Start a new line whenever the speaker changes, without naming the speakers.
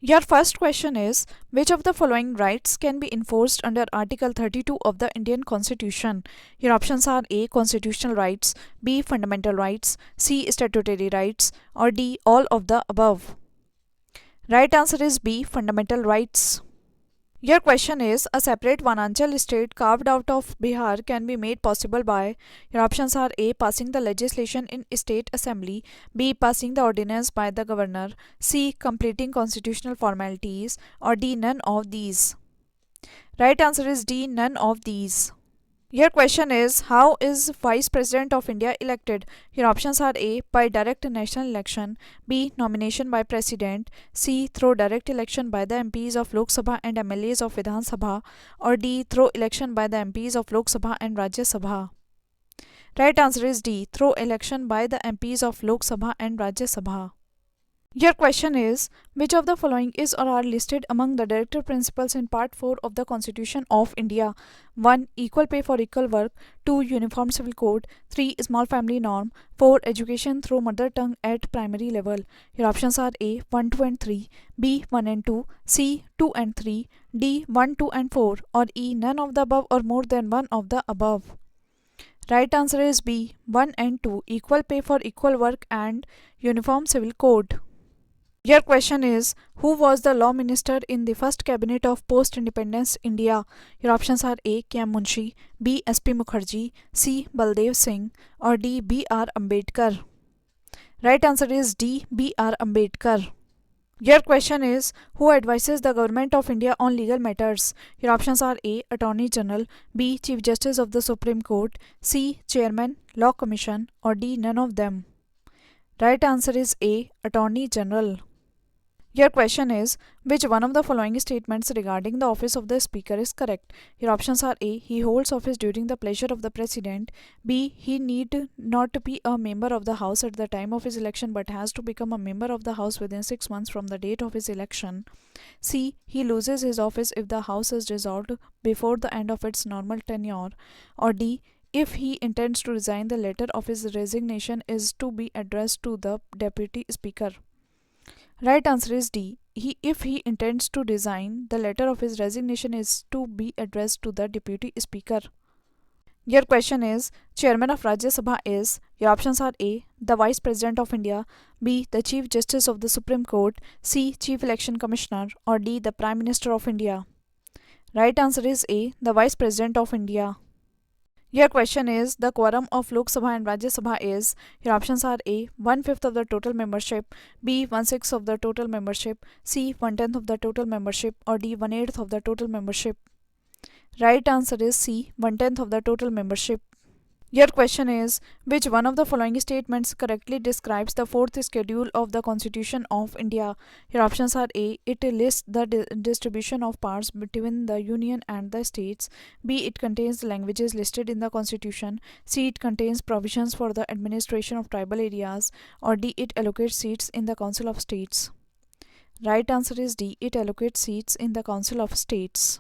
Your first question is, which of the following rights can be enforced under Article 32 of the Indian Constitution? Your options are A. Constitutional rights, B. Fundamental rights, C. Statutory rights, or D. All of the above. Right answer is B. Fundamental rights. Your question is, a separate Vananchal state carved out of Bihar can be made possible by. Your options are A. Passing the legislation in state assembly, B. Passing the ordinance by the governor, C. Completing constitutional formalities, or D. None of these. Right answer is D. None of these. Your question is, how is Vice President of India elected? Your options are A. By direct national election, B. Nomination by President, C. Through direct election by the MPs of Lok Sabha and MLAs of Vidhan Sabha, or D. Through election by the MPs of Lok Sabha and Rajya Sabha. Right answer is D. Through election by the MPs of Lok Sabha and Rajya Sabha. Your question is, which of the following is or are listed among the directive principles in Part 4 of the Constitution of India? 1. Equal pay for equal work. 2. Uniform civil code. 3. Small family norm. 4. Education through mother tongue at primary level. Your options are A. 1, 2 and 3, B. 1 and 2, C. 2 and 3, D. 1, 2 and 4, or E. None of the above or more than one of the above. Right answer is B. 1 and 2, equal pay for equal work and uniform civil code. Your question is, who was the law minister in the first cabinet of post-independence India? Your options are A. K. M. Munshi, B. S. P. Mukherjee, C. Baldev Singh, or D. B. R. Ambedkar. Right answer is D. B. R. Ambedkar. Your question is, who advises the Government of India on legal matters? Your options are A. Attorney General, B. Chief Justice of the Supreme Court, C. Chairman, Law Commission, or D. None of them. Right answer is A. Attorney General. Your question is, which one of the following statements regarding the office of the Speaker is correct? Your options are A. He holds office during the pleasure of the President, B. He need not be a member of the House at the time of his election but has to become a member of the House within 6 months from the date of his election, C. He loses his office if the House is dissolved before the end of its normal tenure, or D. If he intends to resign, the letter of his resignation is to be addressed to the Deputy Speaker. Right answer is D. If he intends to resign, the letter of his resignation is to be addressed to the Deputy Speaker. Your question is, Chairman of Rajya Sabha is. Your options are A. The Vice President of India, B. The Chief Justice of the Supreme Court, C. Chief Election Commissioner, or D. The Prime Minister of India. Right answer is A. The Vice President of India. Your question is, the quorum of Lok Sabha and Rajya Sabha is. Your options are A. 1/5 of the total membership, B. 1/6 of the total membership, C. 1/10 of the total membership, or D. 1/8 of the total membership. Right answer is C. 1/10 of the total membership. Your question is, which one of the following statements correctly describes the fourth schedule of the Constitution of India? Your options are A. It lists the distribution of powers between the Union and the states, B. It contains the languages listed in the Constitution, C. It contains provisions for the administration of tribal areas, or D. It allocates seats in the Council of States. Right answer is D. It allocates seats in the Council of States.